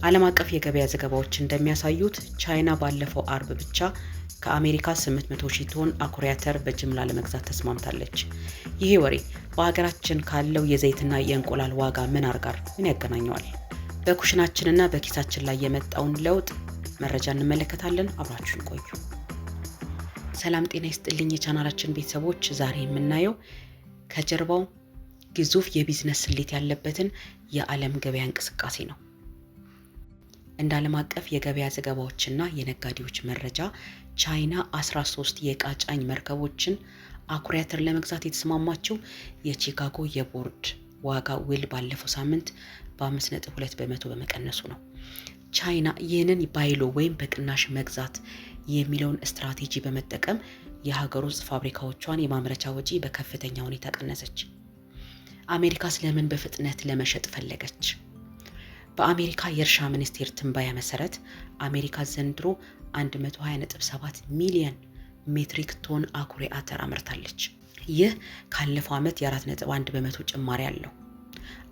ዓለም አቀፍ የገበያ ዘገባዎች እንደሚያሳዩት ቻይና ባለፈው አርብ ብቻ ከአሜሪካ 800,000 ቶን አኩሪ አተር በጅምላ ለመግዛት ተስማምታለች። ይሄ ወሬ በሀገራችን ካለው የዘይትና የእንቁላል ዋጋ መናር ጋር ምን ያገናኘዋል? በኩሽናችንና በኪሳችን ላይ የመጣውን ለውጥ መረጃ እንመለከታለን። አብራችሁን ቆዩ። ሰላም ጤና ይስጥልኝ የቻናላችን ቤተሰቦች። ዛሬ የምናየው ከጀርባው ግዙፍ የቢዝነስ ስሌት ያለበትን የዓለም ገበያ እንቅስቃሴ ነው። እንደ ዓለም አቀፍ የገበያ ዘገባዎችና የነጋዴዎች መረጃ ቻይና 13 የዕቃ ጫኝ መርከቦችን አኩሪ አተር ለመግዛት የተስማማችው የቺካጎ የቦርድ ዋጋ ውል ባለፈው ሳምንት በ5.2 በመቶ በመቀነሱ ነው። ቻይና ይህንን ባይሎ ወይም በቅናሽ መግዛት የሚለውን ስትራቴጂ በመጠቀም የሀገር ውስጥ ፋብሪካዎቿን የማምረቻ ወጪ በከፍተኛ ሁኔታ ቀነሰች። አሜሪካ ስለምን በፍጥነት ለመሸጥ ፈለገች? በአሜሪካ የእርሻ ሚኒስቴር ትንበያ መሰረት አሜሪካ ዘንድሮ 120.7 ሚሊዮን ሜትሪክ ቶን አኩሪ አተር አምርታለች። ይህ ካለፈው ዓመት የ4.1 በመቶ ጭማሪ አለው።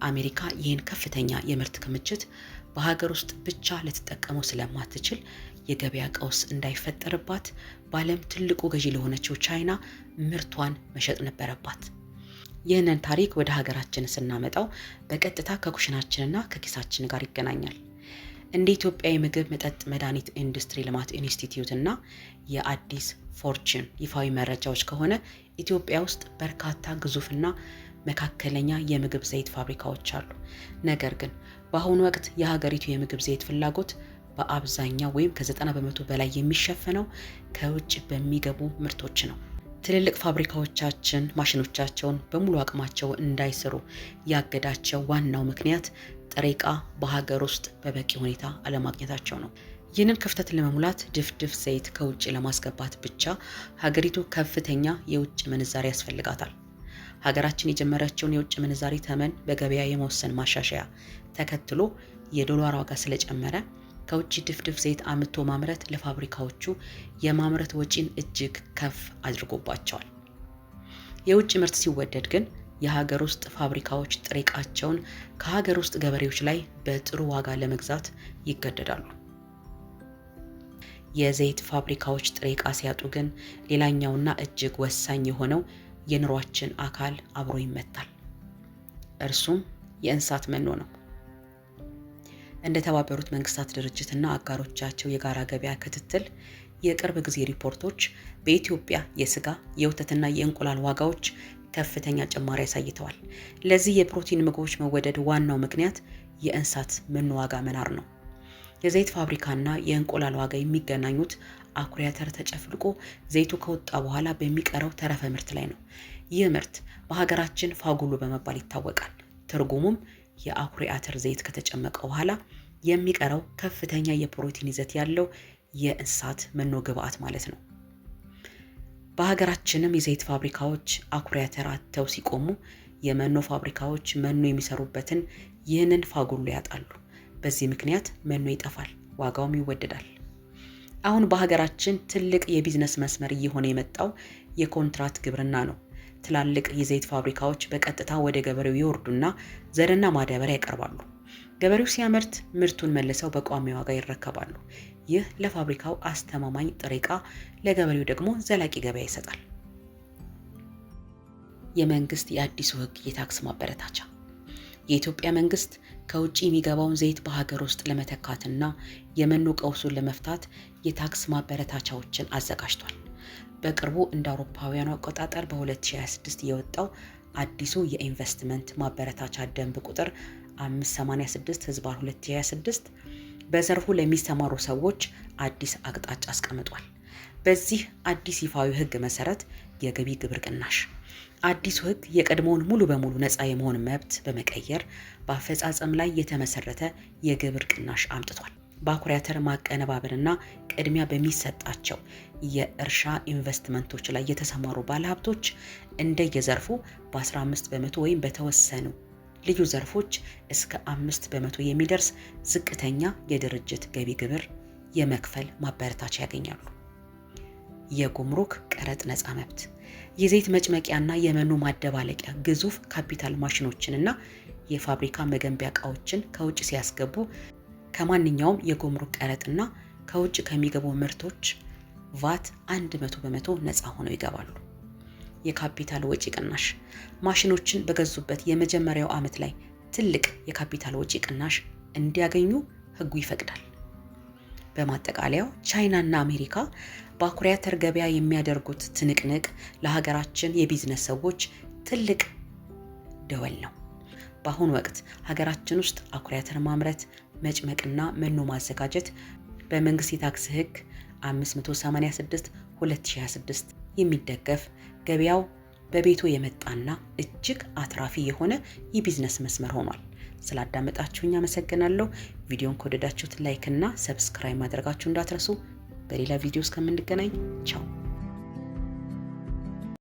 አሜሪካ ይህን ከፍተኛ የምርት ክምችት በሀገር ውስጥ ብቻ ልትጠቀመው ስለማትችል የገበያ ቀውስ እንዳይፈጠርባት በዓለም ትልቁ ገዢ ለሆነችው ቻይና ምርቷን መሸጥ ነበረባት። ይህንን ታሪክ ወደ ሀገራችን ስናመጣው በቀጥታ ከኩሽናችንና ከኪሳችን ጋር ይገናኛል። እንደ ኢትዮጵያ የምግብ መጠጥ መድኃኒት ኢንዱስትሪ ልማት ኢንስቲትዩት እና የአዲስ ፎርቹን ይፋዊ መረጃዎች ከሆነ ኢትዮጵያ ውስጥ በርካታ ግዙፍና መካከለኛ የምግብ ዘይት ፋብሪካዎች አሉ። ነገር ግን በአሁኑ ወቅት የሀገሪቱ የምግብ ዘይት ፍላጎት በአብዛኛው ወይም ከ90 በመቶ በላይ የሚሸፈነው ከውጭ በሚገቡ ምርቶች ነው። ትልልቅ ፋብሪካዎቻችን ማሽኖቻቸውን በሙሉ አቅማቸው እንዳይሰሩ ያገዳቸው ዋናው ምክንያት ጥሬ ዕቃ በሀገር ውስጥ በበቂ ሁኔታ አለማግኘታቸው ነው። ይህንን ክፍተት ለመሙላት ድፍድፍ ዘይት ከውጭ ለማስገባት ብቻ ሀገሪቱ ከፍተኛ የውጭ ምንዛሪ ያስፈልጋታል። ሀገራችን የጀመረችውን የውጭ ምንዛሪ ተመን በገበያ የመወሰን ማሻሻያ ተከትሎ የዶላር ዋጋ ስለጨመረ ከውጭ ድፍድፍ ዘይት አምጥቶ ማምረት ለፋብሪካዎቹ የማምረት ወጪን እጅግ ከፍ አድርጎባቸዋል። የውጭ ምርት ሲወደድ ግን የሀገር ውስጥ ፋብሪካዎች ጥሬ ዕቃቸውን ከሀገር ውስጥ ገበሬዎች ላይ በጥሩ ዋጋ ለመግዛት ይገደዳሉ። የዘይት ፋብሪካዎች ጥሬ ዕቃ ሲያጡ ግን ሌላኛውና እጅግ ወሳኝ የሆነው የኑሯችን አካል አብሮ ይመታል። እርሱም የእንስሳት መኖ ነው። እንደ ተባበሩት መንግስታት ድርጅትና አጋሮቻቸው የጋራ ገበያ ክትትል የቅርብ ጊዜ ሪፖርቶች በኢትዮጵያ የስጋ፣ የወተትና የእንቁላል ዋጋዎች ከፍተኛ ጭማሪ አሳይተዋል። ለዚህ የፕሮቲን ምግቦች መወደድ ዋናው ምክንያት የእንስሳት መኖ ዋጋ መናር ነው። የዘይት ፋብሪካና የእንቁላል ዋጋ የሚገናኙት አኩሪ አተር ተጨፍልቆ ዘይቱ ከወጣ በኋላ በሚቀረው ተረፈ ምርት ላይ ነው። ይህ ምርት በሀገራችን ፋጉሎ በመባል ይታወቃል። ትርጉሙም የአኩሪ አተር ዘይት ከተጨመቀ በኋላ የሚቀረው ከፍተኛ የፕሮቲን ይዘት ያለው የእንስሳት መኖ ግብዓት ማለት ነው። በሀገራችንም የዘይት ፋብሪካዎች አኩሪ አተር አጥተው ሲቆሙ የመኖ ፋብሪካዎች መኖ የሚሰሩበትን ይህንን ፋጉሎ ያጣሉ። በዚህ ምክንያት መኖ ይጠፋል፣ ዋጋውም ይወደዳል። አሁን በሀገራችን ትልቅ የቢዝነስ መስመር እየሆነ የመጣው የኮንትራት ግብርና ነው። ትላልቅ የዘይት ፋብሪካዎች በቀጥታ ወደ ገበሬው ይወርዱና ዘርና ማዳበሪያ ያቀርባሉ። ገበሬው ሲያመርት ምርቱን መልሰው በቋሚ ዋጋ ይረከባሉ። ይህ ለፋብሪካው አስተማማኝ ጥሬ ዕቃ፣ ለገበሬው ደግሞ ዘላቂ ገበያ ይሰጣል። የመንግስት የአዲሱ ሕግ የታክስ ማበረታቻ። የኢትዮጵያ መንግስት ከውጭ የሚገባውን ዘይት በሀገር ውስጥ ለመተካትና የመኖ ቀውሱን ለመፍታት የታክስ ማበረታቻዎችን አዘጋጅቷል። በቅርቡ እንደ አውሮፓውያኑ አቆጣጠር በ2026 የወጣው አዲሱ የኢንቨስትመንት ማበረታቻ ደንብ ቁጥር 586/2026 በዘርፉ ለሚሰማሩ ሰዎች አዲስ አቅጣጫ አስቀምጧል። በዚህ አዲስ ይፋዊ ህግ መሰረት የገቢ ግብር ቅናሽ። አዲሱ ህግ የቀድሞውን ሙሉ በሙሉ ነፃ የመሆን መብት በመቀየር በአፈጻጸም ላይ የተመሰረተ የግብር ቅናሽ አምጥቷል። በአኩሪ አተር ማቀነባበርና ቅድሚያ በሚሰጣቸው የእርሻ ኢንቨስትመንቶች ላይ የተሰማሩ ባለሀብቶች እንደየዘርፉ በ15 በመቶ ወይም በተወሰኑ ልዩ ዘርፎች እስከ 5 በመቶ የሚደርስ ዝቅተኛ የድርጅት ገቢ ግብር የመክፈል ማበረታቻ ያገኛሉ። የጉምሩክ ቀረጥ ነፃ መብት። የዘይት መጭመቂያና የመኖ ማደባለቂያ ግዙፍ ካፒታል ማሽኖችንና የፋብሪካ መገንቢያ ዕቃዎችን ከውጭ ሲያስገቡ ከማንኛውም የጉምሩክ ቀረጥና ከውጭ ከሚገቡ ምርቶች ቫት 100% ነፃ ሆነው ይገባሉ። የካፒታል ወጪ ቅናሽ ማሽኖችን በገዙበት የመጀመሪያው ዓመት ላይ ትልቅ የካፒታል ወጪ ቅናሽ እንዲያገኙ ሕጉ ይፈቅዳል። በማጠቃለያው ቻይናና አሜሪካ በአኩሪ አተር ገበያ የሚያደርጉት ትንቅንቅ ለሀገራችን የቢዝነስ ሰዎች ትልቅ ደወል ነው። በአሁኑ ወቅት ሀገራችን ውስጥ አኩሪ አተር ማምረት፣ መጭመቅና መኖ ማዘጋጀት በመንግስት የታክስ ሕግ 586/2026 የሚደገፍ ገበያው በቤቱ የመጣና እጅግ አትራፊ የሆነ የቢዝነስ መስመር ሆኗል። ስላዳመጣችሁኝ አመሰግናለሁ። ቪዲዮን ከወደዳችሁት ላይክ እና ሰብስክራይብ ማድረጋችሁ እንዳትረሱ። በሌላ ቪዲዮ እስከምንገናኝ ቻው።